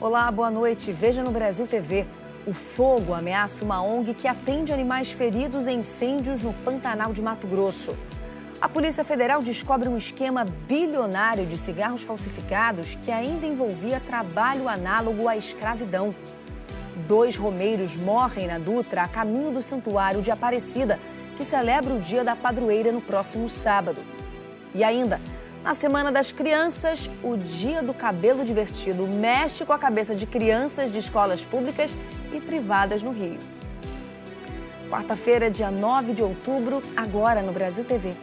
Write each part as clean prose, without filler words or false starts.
Olá, boa noite. Veja no Brasil TV. O fogo ameaça uma ONG que atende animais feridos em incêndios no Pantanal de Mato Grosso. A Polícia Federal descobre um esquema bilionário de cigarros falsificados que ainda envolvia trabalho análogo à escravidão. 2 romeiros morrem na Dutra a caminho do Santuário de Aparecida, que celebra o Dia da Padroeira no próximo sábado. E ainda, na Semana das Crianças, o Dia do Cabelo Divertido mexe com a cabeça de crianças de escolas públicas e privadas no Rio. Quarta-feira, dia 9 de outubro, agora no Brasil TV.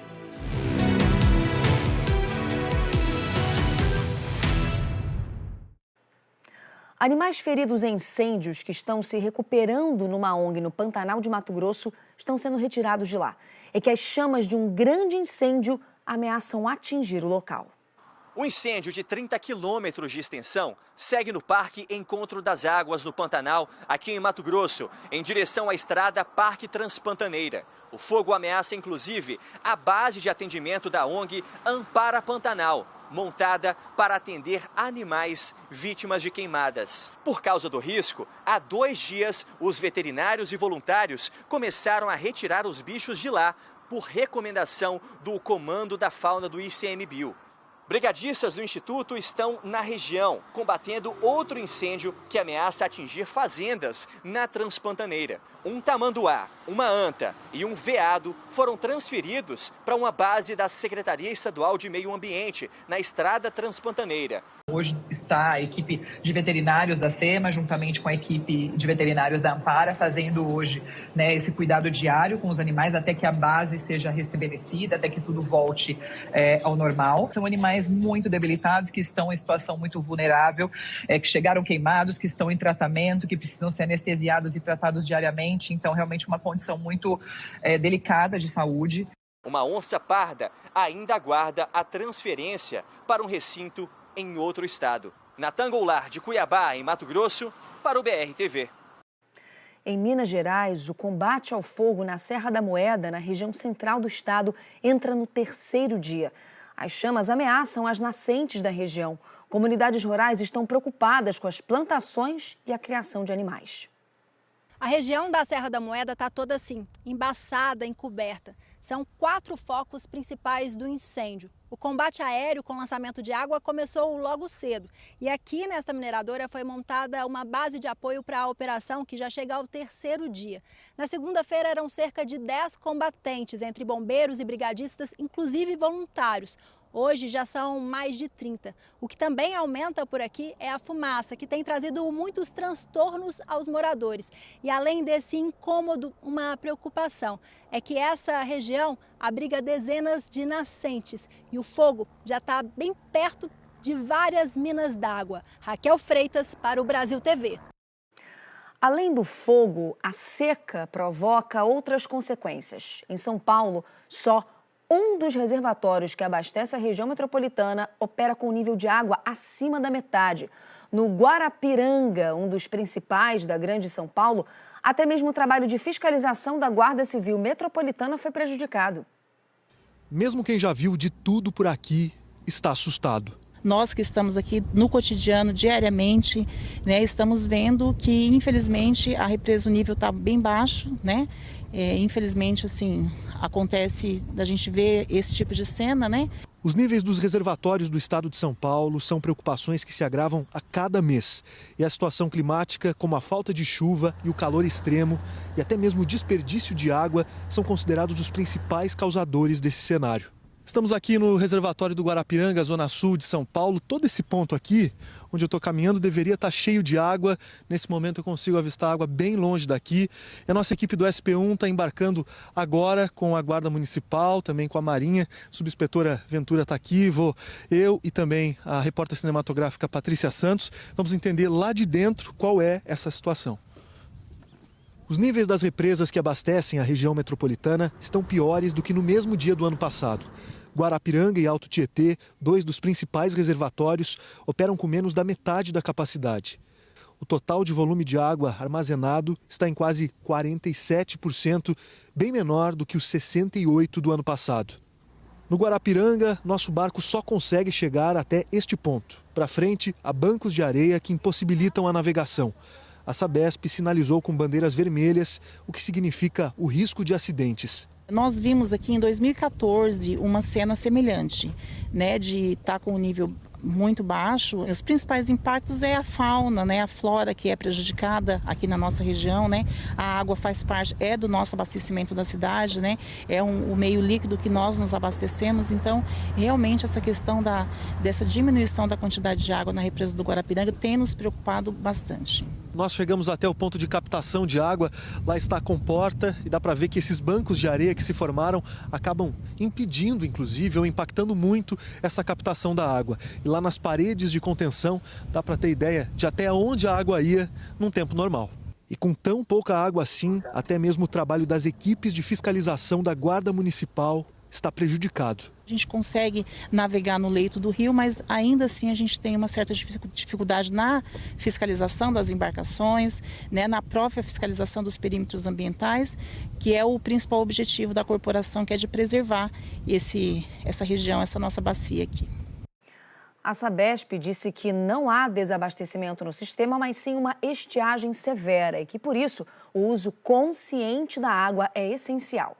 Animais feridos em incêndios que estão se recuperando numa ONG no Pantanal de Mato Grosso estão sendo retirados de lá. É que as chamas de um grande incêndio ameaçam atingir o local. Um incêndio de 30 quilômetros de extensão segue no Parque Encontro das Águas, no Pantanal, aqui em Mato Grosso, em direção à estrada Parque Transpantaneira. O fogo ameaça, inclusive, a base de atendimento da ONG Ampara Pantanal, montada para atender animais vítimas de queimadas. Por causa do risco, há 2 dias, os veterinários e voluntários começaram a retirar os bichos de lá, por recomendação do Comando da Fauna do ICMBio. Brigadistas do Instituto estão na região, combatendo outro incêndio que ameaça atingir fazendas na Transpantaneira. Um tamanduá, uma anta e um veado foram transferidos para uma base da Secretaria Estadual de Meio Ambiente, na Estrada Transpantaneira. Hoje está a equipe de veterinários da SEMA, juntamente com a equipe de veterinários da Ampara, fazendo hoje, esse cuidado diário com os animais até que a base seja restabelecida, até que tudo volte ao normal. São animais muito debilitados, que estão em situação muito vulnerável, que chegaram queimados, que estão em tratamento, que precisam ser anestesiados e tratados diariamente. Então, realmente uma condição muito delicada de saúde. Uma onça parda ainda aguarda a transferência para um recinto em outro estado. Natan Goulart, de Cuiabá, em Mato Grosso, para o BR-TV. Em Minas Gerais, o combate ao fogo na Serra da Moeda, na região central do estado, entra no 3º dia. As chamas ameaçam as nascentes da região. Comunidades rurais estão preocupadas com as plantações e a criação de animais. A região da Serra da Moeda está toda assim, embaçada, encoberta. São 4 focos principais do incêndio. O combate aéreo com lançamento de água começou logo cedo. E aqui nesta mineradora foi montada uma base de apoio para a operação que já chega ao 3º dia. Na segunda-feira eram cerca de 10 combatentes, entre bombeiros e brigadistas, inclusive voluntários. Hoje já são mais de 30. O que também aumenta por aqui é a fumaça, que tem trazido muitos transtornos aos moradores. E além desse incômodo, uma preocupação é que essa região abriga dezenas de nascentes e o fogo já está bem perto de várias minas d'água. Raquel Freitas para o Brasil TV. Além do fogo, a seca provoca outras consequências. Em São Paulo, só um dos reservatórios que abastece a região metropolitana opera com nível de água acima da metade. No Guarapiranga, um dos principais da Grande São Paulo, até mesmo o trabalho de fiscalização da Guarda Civil Metropolitana foi prejudicado. Mesmo quem já viu de tudo por aqui está assustado. Nós que estamos aqui no cotidiano, diariamente, estamos vendo que, infelizmente, a represa, o nível está bem baixo, infelizmente, assim, acontece da gente ver esse tipo de cena, Os níveis dos reservatórios do estado de São Paulo são preocupações que se agravam a cada mês. E a situação climática, como a falta de chuva e o calor extremo, e até mesmo o desperdício de água, são considerados os principais causadores desse cenário. Estamos aqui no reservatório do Guarapiranga, zona sul de São Paulo. Todo esse ponto aqui, onde eu estou caminhando, deveria estar cheio de água. Nesse momento eu consigo avistar água bem longe daqui. E a nossa equipe do SP1 está embarcando agora com a Guarda Municipal, também com a Marinha. A subinspetora Ventura está aqui, eu e também a repórter cinematográfica Patrícia Santos. Vamos entender lá de dentro qual é essa situação. Os níveis das represas que abastecem a região metropolitana estão piores do que no mesmo dia do ano passado. Guarapiranga e Alto Tietê, 2 dos principais reservatórios, operam com menos da metade da capacidade. O total de volume de água armazenado está em quase 47%, bem menor do que os 68% do ano passado. No Guarapiranga, nosso barco só consegue chegar até este ponto. Para frente, há bancos de areia que impossibilitam a navegação. A Sabesp sinalizou com bandeiras vermelhas, o que significa o risco de acidentes. Nós vimos aqui em 2014 uma cena semelhante, né, de estar com um nível muito baixo. Os principais impactos é a fauna, né, a flora que é prejudicada aqui na nossa região, né. A água faz parte do nosso abastecimento da cidade, né, o meio líquido que nós nos abastecemos. Então, realmente essa questão dessa diminuição da quantidade de água na represa do Guarapiranga tem nos preocupado bastante. Nós chegamos até o ponto de captação de água, lá está a comporta e dá para ver que esses bancos de areia que se formaram acabam impedindo, inclusive, ou impactando muito essa captação da água. E lá nas paredes de contenção dá para ter ideia de até onde a água ia num tempo normal. E com tão pouca água assim, até mesmo o trabalho das equipes de fiscalização da Guarda Municipal está prejudicado. A gente consegue navegar no leito do rio, mas ainda assim a gente tem uma certa dificuldade na fiscalização das embarcações, né, na própria fiscalização dos perímetros ambientais, que é o principal objetivo da corporação, que é de preservar essa região, essa nossa bacia aqui. A Sabesp disse que não há desabastecimento no sistema, mas sim uma estiagem severa e que, por isso, o uso consciente da água é essencial.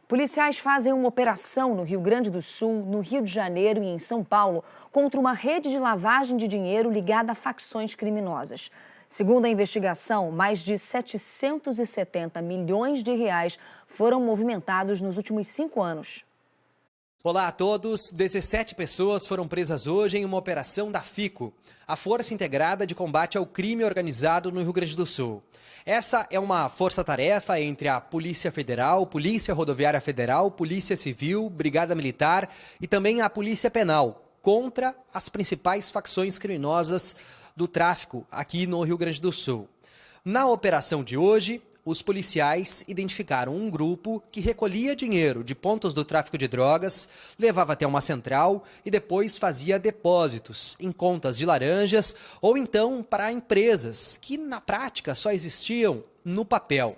Policiais fazem uma operação no Rio Grande do Sul, no Rio de Janeiro e em São Paulo contra uma rede de lavagem de dinheiro ligada a facções criminosas. Segundo a investigação, mais de 770 milhões de reais foram movimentados nos últimos 5 anos. Olá a todos, 17 pessoas foram presas hoje em uma operação da FICO, a Força Integrada de Combate ao Crime Organizado no Rio Grande do Sul. Essa é uma força-tarefa entre a Polícia Federal, Polícia Rodoviária Federal, Polícia Civil, Brigada Militar e também a Polícia Penal, contra as principais facções criminosas do tráfico aqui no Rio Grande do Sul. Na operação de hoje, os policiais identificaram um grupo que recolhia dinheiro de pontos do tráfico de drogas, levava até uma central e depois fazia depósitos em contas de laranjas ou então para empresas que na prática só existiam no papel.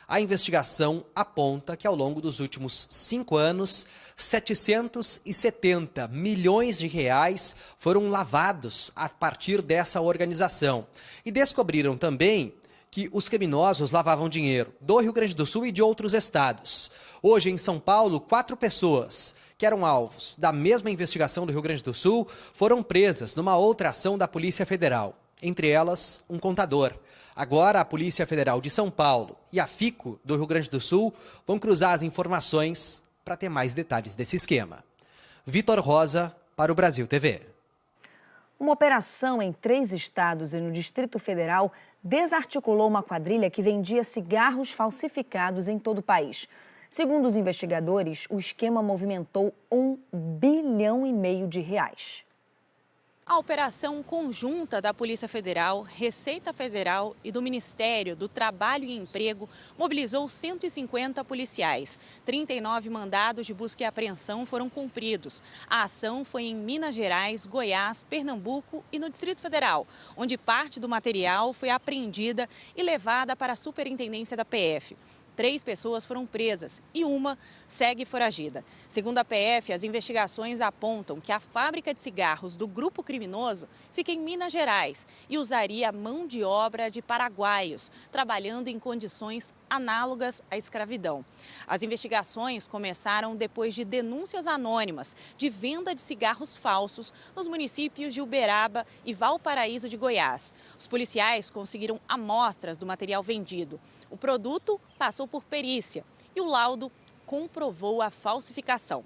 A investigação aponta que ao longo dos últimos 5 anos, 770 milhões de reais foram lavados a partir dessa organização. E descobriram também que os criminosos lavavam dinheiro do Rio Grande do Sul e de outros estados. Hoje, em São Paulo, 4 pessoas que eram alvos da mesma investigação do Rio Grande do Sul foram presas numa outra ação da Polícia Federal. Entre elas, um contador. Agora, a Polícia Federal de São Paulo e a FICO do Rio Grande do Sul vão cruzar as informações para ter mais detalhes desse esquema. Vitor Rosa, para o Brasil TV. Uma operação em 3 estados e no Distrito Federal desarticulou uma quadrilha que vendia cigarros falsificados em todo o país. Segundo os investigadores, o esquema movimentou R$ 1,5 bilhão de reais. A operação conjunta da Polícia Federal, Receita Federal e do Ministério do Trabalho e Emprego mobilizou 150 policiais. 39 mandados de busca e apreensão foram cumpridos. A ação foi em Minas Gerais, Goiás, Pernambuco e no Distrito Federal, onde parte do material foi apreendida e levada para a Superintendência da PF. 3 pessoas foram presas e uma segue foragida. Segundo a PF, as investigações apontam que a fábrica de cigarros do grupo criminoso fica em Minas Gerais e usaria mão de obra de paraguaios, trabalhando em condições análogas à escravidão. As investigações começaram depois de denúncias anônimas de venda de cigarros falsos nos municípios de Uberaba e Valparaíso de Goiás. Os policiais conseguiram amostras do material vendido. O produto passou por perícia e o laudo comprovou a falsificação.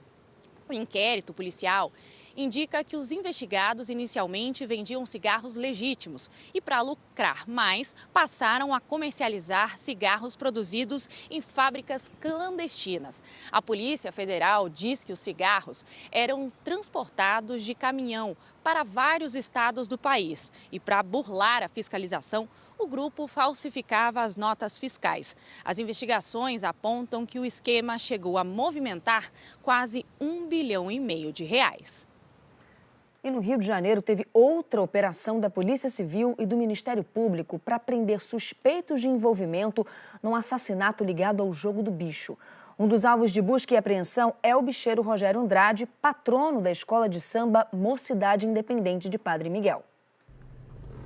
O inquérito policial indica que os investigados inicialmente vendiam cigarros legítimos e, para lucrar mais, passaram a comercializar cigarros produzidos em fábricas clandestinas. A Polícia Federal diz que os cigarros eram transportados de caminhão para vários estados do país e, para burlar a fiscalização, o grupo falsificava as notas fiscais. As investigações apontam que o esquema chegou a movimentar quase R$ 1,5 bilhão de reais. E no Rio de Janeiro teve outra operação da Polícia Civil e do Ministério Público para prender suspeitos de envolvimento num assassinato ligado ao jogo do bicho. Um dos alvos de busca e apreensão é o bicheiro Rogério Andrade, patrono da escola de samba Mocidade Independente de Padre Miguel.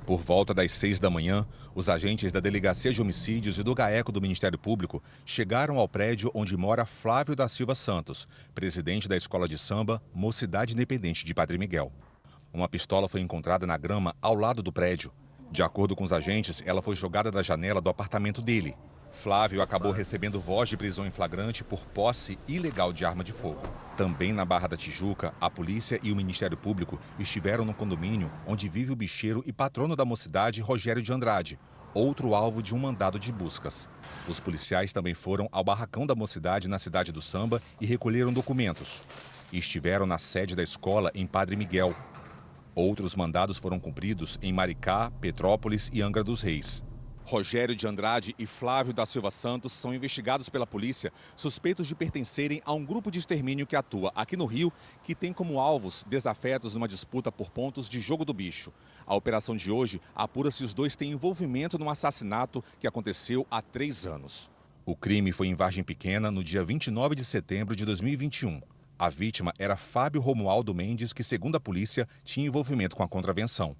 Por volta das 6 da manhã, os agentes da Delegacia de Homicídios e do GAECO do Ministério Público chegaram ao prédio onde mora Flávio da Silva Santos, presidente da escola de samba Mocidade Independente de Padre Miguel. Uma pistola foi encontrada na grama ao lado do prédio. De acordo com os agentes, ela foi jogada da janela do apartamento dele. Flávio acabou recebendo voz de prisão em flagrante por posse ilegal de arma de fogo. Também na Barra da Tijuca, a polícia e o Ministério Público estiveram no condomínio onde vive o bicheiro e patrono da mocidade, Rogério de Andrade, outro alvo de um mandado de buscas. Os policiais também foram ao barracão da mocidade na cidade do Samba e recolheram documentos. E estiveram na sede da escola em Padre Miguel. Outros mandados foram cumpridos em Maricá, Petrópolis e Angra dos Reis. Rogério de Andrade e Flávio da Silva Santos são investigados pela polícia, suspeitos de pertencerem a um grupo de extermínio que atua aqui no Rio, que tem como alvos desafetos numa disputa por pontos de jogo do bicho. A operação de hoje apura se os dois têm envolvimento num assassinato que aconteceu há 3 anos. O crime foi em Vargem Pequena no dia 29 de setembro de 2021. A vítima era Fábio Romualdo Mendes, que, segundo a polícia, tinha envolvimento com a contravenção.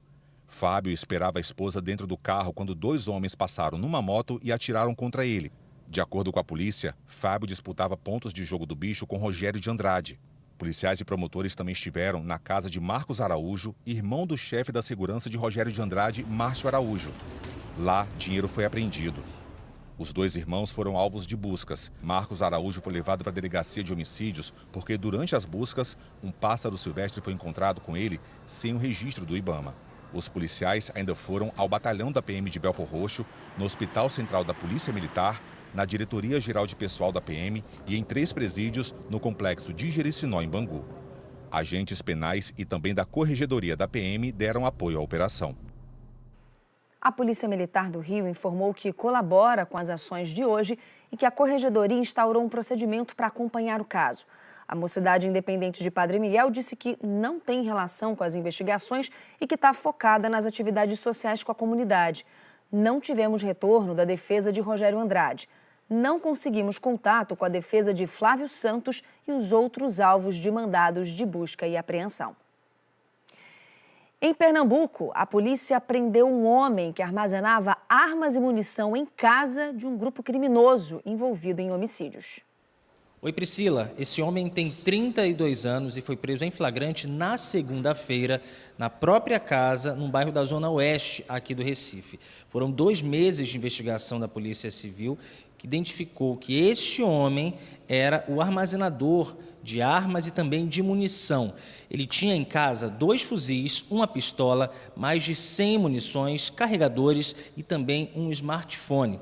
Fábio esperava a esposa dentro do carro quando 2 homens passaram numa moto e atiraram contra ele. De acordo com a polícia, Fábio disputava pontos de jogo do bicho com Rogério de Andrade. Policiais e promotores também estiveram na casa de Marcos Araújo, irmão do chefe da segurança de Rogério de Andrade, Márcio Araújo. Lá, dinheiro foi apreendido. Os 2 irmãos foram alvos de buscas. Marcos Araújo foi levado para a delegacia de homicídios porque, durante as buscas, um pássaro silvestre foi encontrado com ele sem o registro do IBAMA. Os policiais ainda foram ao batalhão da PM de Belfor Roxo, no Hospital Central da Polícia Militar, na Diretoria Geral de Pessoal da PM e em 3 presídios no complexo de Jericinó, em Bangu. Agentes penais e também da Corregedoria da PM deram apoio à operação. A Polícia Militar do Rio informou que colabora com as ações de hoje e que a Corregedoria instaurou um procedimento para acompanhar o caso. A Mocidade Independente de Padre Miguel disse que não tem relação com as investigações e que está focada nas atividades sociais com a comunidade. Não tivemos retorno da defesa de Rogério Andrade. Não conseguimos contato com a defesa de Flávio Santos e os outros alvos de mandados de busca e apreensão. Em Pernambuco, a polícia prendeu um homem que armazenava armas e munição em casa de um grupo criminoso envolvido em homicídios. Oi, Priscila. Esse homem tem 32 anos e foi preso em flagrante na segunda-feira, na própria casa, num bairro da Zona Oeste, aqui do Recife. Foram 2 meses de investigação da Polícia Civil que identificou que este homem era o armazenador de armas e também de munição. Ele tinha em casa 2 fuzis, uma pistola, mais de 100 munições, carregadores e também um smartphone.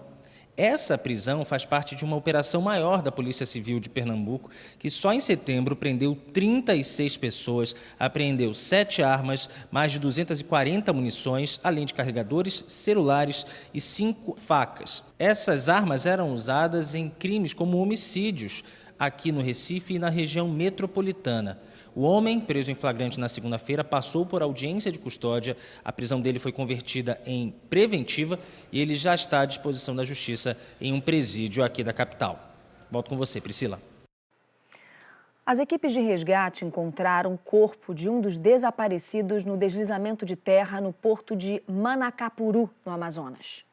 Essa prisão faz parte de uma operação maior da Polícia Civil de Pernambuco, que só em setembro prendeu 36 pessoas, apreendeu 7 armas, mais de 240 munições, além de carregadores, celulares e 5 facas. Essas armas eram usadas em crimes como homicídios aqui no Recife e na região metropolitana. O homem, preso em flagrante na segunda-feira, passou por audiência de custódia. A prisão dele foi convertida em preventiva e ele já está à disposição da Justiça em um presídio aqui da capital. Volto com você, Priscila. As equipes de resgate encontraram o corpo de um dos desaparecidos no deslizamento de terra no porto de Manacapuru, no Amazonas.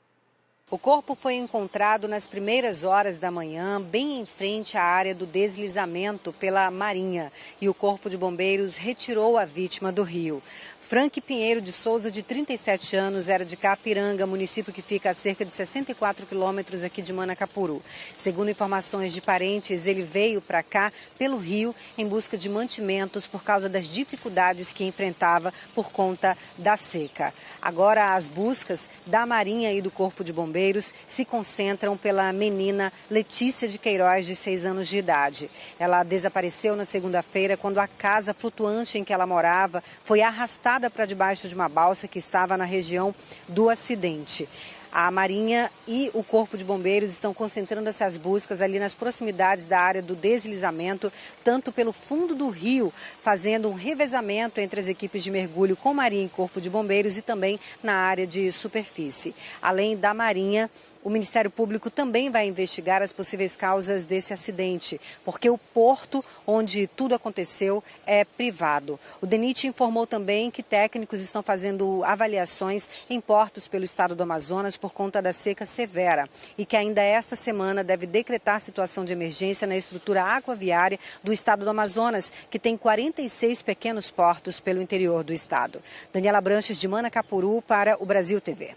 O corpo foi encontrado nas primeiras horas da manhã, bem em frente à área do deslizamento pela Marinha, e o Corpo de Bombeiros retirou a vítima do rio. Frank Pinheiro de Souza, de 37 anos, era de Capiranga, município que fica a cerca de 64 quilômetros aqui de Manacapuru. Segundo informações de parentes, ele veio para cá pelo rio em busca de mantimentos por causa das dificuldades que enfrentava por conta da seca. Agora, as buscas da Marinha e do Corpo de Bombeiros se concentram pela menina Letícia de Queiroz, de 6 anos de idade. Ela desapareceu na segunda-feira quando a casa flutuante em que ela morava foi arrastada para debaixo de uma balsa que estava na região do acidente. A Marinha e o Corpo de Bombeiros estão concentrando essas buscas ali nas proximidades da área do deslizamento, tanto pelo fundo do rio, fazendo um revezamento entre as equipes de mergulho com Marinha e Corpo de Bombeiros e também na área de superfície. Além da Marinha, O Ministério Público também vai investigar as possíveis causas desse acidente, porque o porto onde tudo aconteceu é privado. O DENIT informou também que técnicos estão fazendo avaliações em portos pelo estado do Amazonas por conta da seca severa e que ainda esta semana deve decretar situação de emergência na estrutura aquaviária do estado do Amazonas, que tem 46 pequenos portos pelo interior do estado. Daniela Branches, de Manacapuru, para o Brasil TV.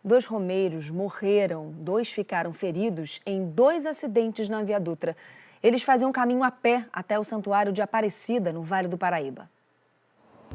2 romeiros morreram, 2 ficaram feridos em 2 acidentes na Via Dutra. Eles faziam caminho a pé até o Santuário de Aparecida, no Vale do Paraíba.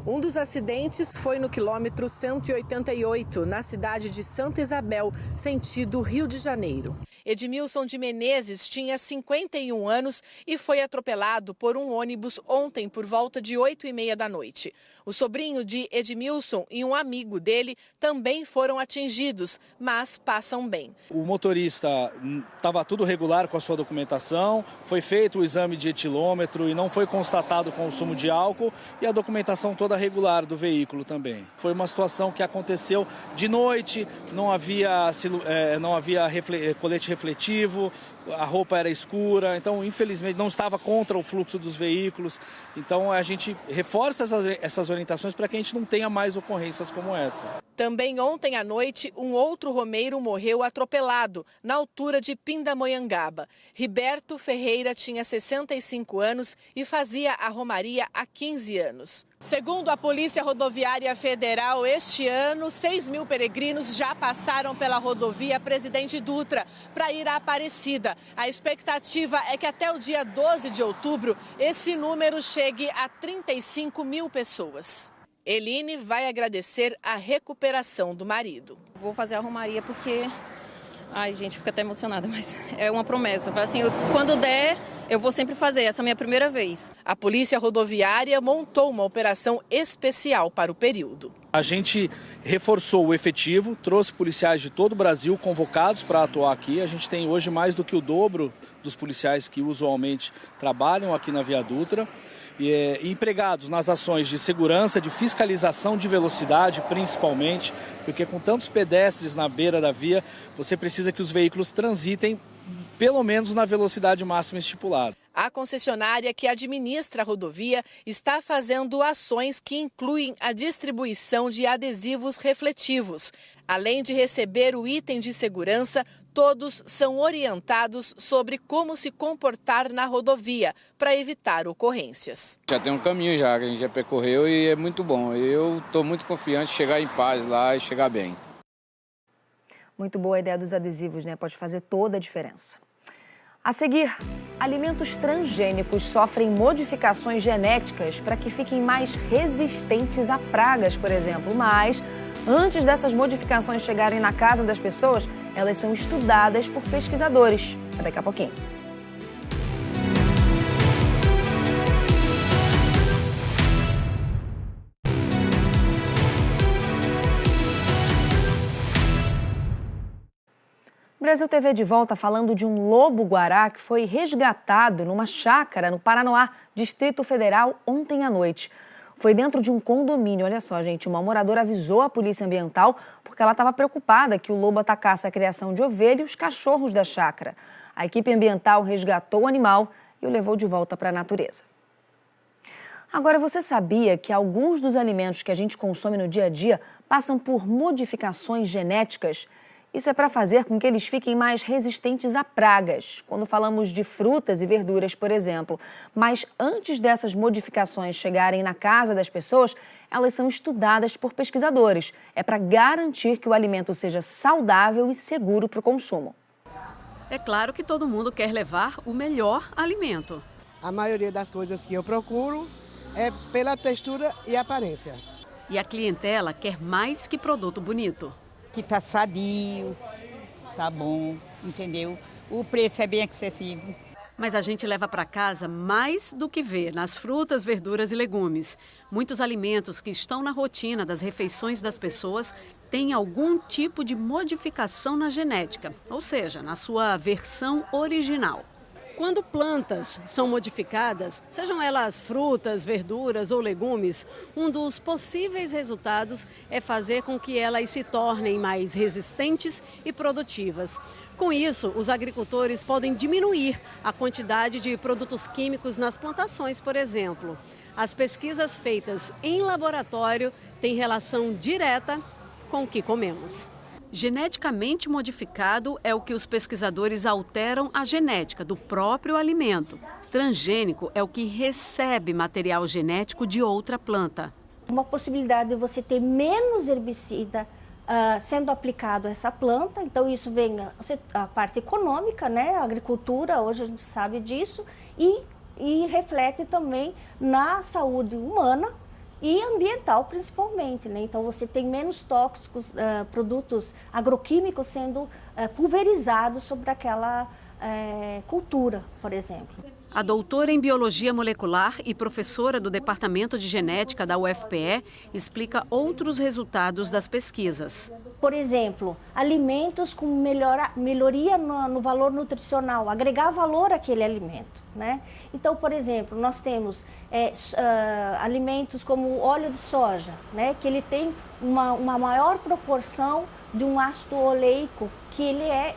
Um dos acidentes foi no quilômetro 188, na cidade de Santa Isabel, sentido Rio de Janeiro. Edmilson de Menezes tinha 51 anos e foi atropelado por um ônibus ontem por volta de 8h30 da noite. O sobrinho de Edmilson e um amigo dele também foram atingidos, mas passam bem. O motorista estava tudo regular com a sua documentação, foi feito o exame de etilômetro e não foi constatado consumo de álcool e a documentação toda regular do veículo também. Foi uma situação que aconteceu de noite, não havia colete refletivo, a roupa era escura, então infelizmente não estava contra o fluxo dos veículos. Então a gente reforça essas orientações para que a gente não tenha mais ocorrências como essa. Também ontem à noite, um outro romeiro morreu atropelado, na altura de Pindamonhangaba. Riberto Ferreira tinha 65 anos e fazia a romaria há 15 anos. Segundo a Polícia Rodoviária Federal, este ano, 6.000 peregrinos já passaram pela rodovia Presidente Dutra para ir à Aparecida. A expectativa é que até o dia 12 de outubro, esse número chegue a 35.000 pessoas. Eline vai agradecer a recuperação do marido. Vou fazer a romaria porque... Ai, gente, fica até emocionada, mas é uma promessa. Assim, quando der, eu vou sempre fazer. Essa é a minha primeira vez. A Polícia Rodoviária montou uma operação especial para o período. A gente reforçou o efetivo, trouxe policiais de todo o Brasil convocados para atuar aqui. A gente tem hoje mais do que o dobro dos policiais que usualmente trabalham aqui na Via Dutra. E empregados nas ações de segurança, de fiscalização de velocidade, principalmente, porque com tantos pedestres na beira da via, você precisa que os veículos transitem pelo menos na velocidade máxima estipulada. A concessionária que administra a rodovia está fazendo ações que incluem a distribuição de adesivos refletivos. Além de receber o item de segurança, todos são orientados sobre como se comportar na rodovia para evitar ocorrências. Já tem um caminho que a gente já percorreu e é muito bom. Eu estou muito confiante de chegar em paz lá e chegar bem. Muito boa a ideia dos adesivos, né? Pode fazer toda a diferença. A seguir, alimentos transgênicos sofrem modificações genéticas para que fiquem mais resistentes a pragas, por exemplo. Mas, antes dessas modificações chegarem na casa das pessoas, elas são estudadas por pesquisadores. Daqui a pouquinho. Brasil TV de volta falando de um lobo-guará que foi resgatado numa chácara no Paranoá, Distrito Federal, ontem à noite. Foi dentro de um condomínio, olha só, gente, uma moradora avisou a Polícia Ambiental porque ela estava preocupada que o lobo atacasse a criação de ovelha e os cachorros da chácara. A equipe ambiental resgatou o animal e o levou de volta para a natureza. Agora, você sabia que alguns dos alimentos que a gente consome no dia a dia passam por modificações genéticas? Isso é para fazer com que eles fiquem mais resistentes a pragas, quando falamos de frutas e verduras, por exemplo. Mas antes dessas modificações chegarem na casa das pessoas, elas são estudadas por pesquisadores. É para garantir que o alimento seja saudável e seguro para o consumo. É claro que todo mundo quer levar o melhor alimento. A maioria das coisas que eu procuro é pela textura e aparência. E a clientela quer mais que produto bonito. Que tá sadio, tá bom, entendeu? O preço é bem acessível. Mas a gente leva para casa mais do que vê nas frutas, verduras e legumes. Muitos alimentos que estão na rotina das refeições das pessoas têm algum tipo de modificação na genética, ou seja, na sua versão original. Quando plantas são modificadas, sejam elas frutas, verduras ou legumes, um dos possíveis resultados é fazer com que elas se tornem mais resistentes e produtivas. Com isso, os agricultores podem diminuir a quantidade de produtos químicos nas plantações, por exemplo. As pesquisas feitas em laboratório têm relação direta com o que comemos. Geneticamente modificado é o que os pesquisadores alteram a genética do próprio alimento. Transgênico é o que recebe material genético de outra planta. Uma possibilidade de você ter menos herbicida sendo aplicado a essa planta, então isso vem a parte econômica, né? A agricultura, hoje a gente sabe disso, e reflete também na saúde humana e ambiental principalmente, né? Então você tem menos tóxicos, produtos agroquímicos sendo pulverizados sobre aquela cultura, por exemplo. A doutora em Biologia Molecular e professora do Departamento de Genética da UFPE explica outros resultados das pesquisas. Por exemplo, alimentos com melhoria no valor nutricional, agregar valor àquele alimento, né? Então, por exemplo, nós temos alimentos como óleo de soja, né? Que ele tem uma maior proporção de um ácido oleico, que ele é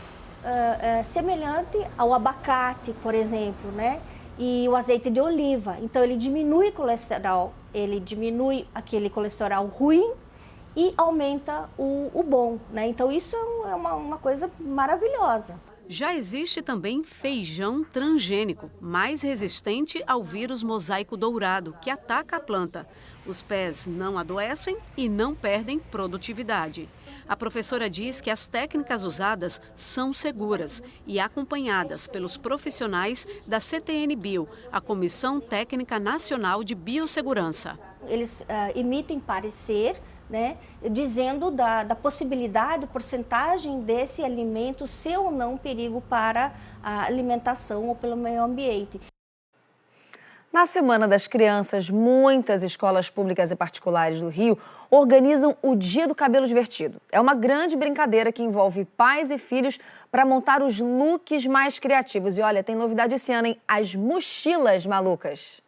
semelhante ao abacate, por exemplo, né? E o azeite de oliva. Então, ele diminui colesterol, ele diminui aquele colesterol ruim e aumenta o bom, né? Então, isso é uma coisa maravilhosa. Já existe também feijão transgênico, mais resistente ao vírus mosaico dourado, que ataca a planta. Os pés não adoecem e não perdem produtividade. A professora diz que as técnicas usadas são seguras e acompanhadas pelos profissionais da CTN-Bio, a Comissão Técnica Nacional de Biossegurança. Eles emitem parecer, né, dizendo da possibilidade, porcentagem desse alimento ser ou não perigo para a alimentação ou pelo meio ambiente. Na Semana das Crianças, muitas escolas públicas e particulares do Rio organizam o Dia do Cabelo Divertido. É uma grande brincadeira que envolve pais e filhos para montar os looks mais criativos. E olha, tem novidade esse ano, hein? As mochilas malucas.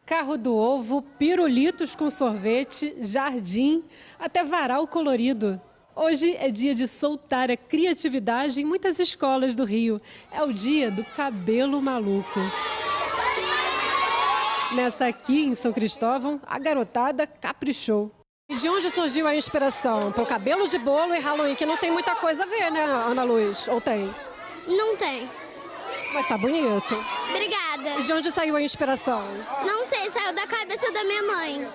Carro do ovo, pirulitos com sorvete, jardim, até varal colorido. Hoje é dia de soltar a criatividade em muitas escolas do Rio. É o dia do cabelo maluco. Nessa aqui, em São Cristóvão, a garotada caprichou. E de onde surgiu a inspiração? Para o cabelo de bolo e Halloween, que não tem muita coisa a ver, né, Ana Luz? Ou tem? Não tem. Mas tá bonito. Obrigada. E de onde saiu a inspiração? Não sei, saiu da cabeça da minha mãe.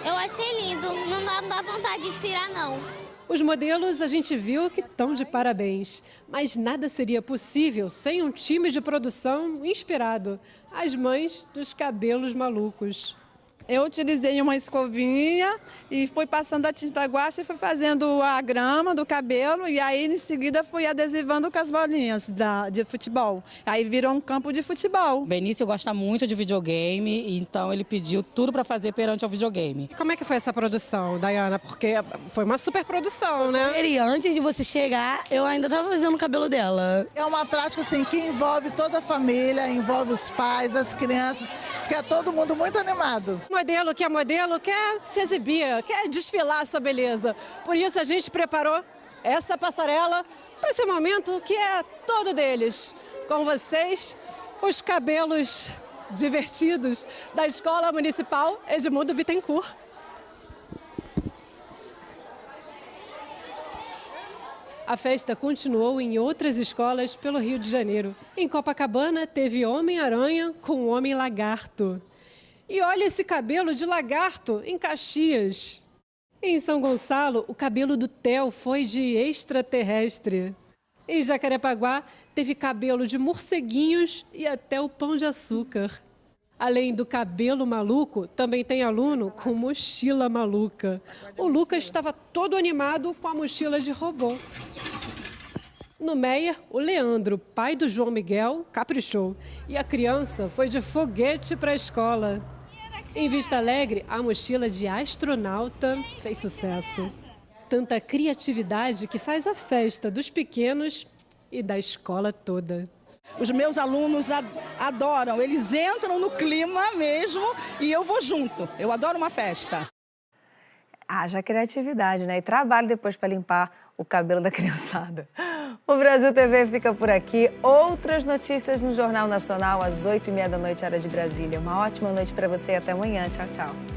Eu achei lindo, não dá vontade de tirar, não. Os modelos a gente viu que estão de parabéns, mas nada seria possível sem um time de produção inspirado. As mães dos cabelos malucos. Eu utilizei uma escovinha e fui passando a tinta guache e fui fazendo a grama do cabelo e aí em seguida fui adesivando com as bolinhas de futebol. Aí virou um campo de futebol. O Benício gosta muito de videogame, então ele pediu tudo para fazer perante ao videogame. Como é que foi essa produção, Dayana? Porque foi uma super produção, né? E antes de você chegar, eu ainda estava fazendo o cabelo dela. É uma prática assim que envolve toda a família, envolve os pais, as crianças, fica todo mundo muito animado. Modelo quer se exibir, quer desfilar sua beleza. Por isso a gente preparou essa passarela para esse momento que é todo deles. Com vocês, os cabelos divertidos da Escola Municipal Edmundo Bittencourt. A festa continuou em outras escolas pelo Rio de Janeiro. Em Copacabana, teve Homem-Aranha com Homem-Lagarto. E olha esse cabelo de lagarto em Caxias. Em São Gonçalo, o cabelo do Theo foi de extraterrestre. Em Jacarepaguá, teve cabelo de morceguinhos e até o Pão de Açúcar. Além do cabelo maluco, também tem aluno com mochila maluca. O Lucas estava todo animado com a mochila de robô. No Meier, o Leandro, pai do João Miguel, caprichou. E a criança foi de foguete para a escola. Em Vista Alegre, a mochila de astronauta fez sucesso. Tanta criatividade que faz a festa dos pequenos e da escola toda. Os meus alunos adoram, eles entram no clima mesmo e eu vou junto. Eu adoro uma festa. Haja criatividade, né? E trabalho depois para limpar o cabelo da criançada. O Brasil TV fica por aqui. Outras notícias no Jornal Nacional às 8h30 da noite, hora de Brasília. Uma ótima noite para você e até amanhã. Tchau, tchau.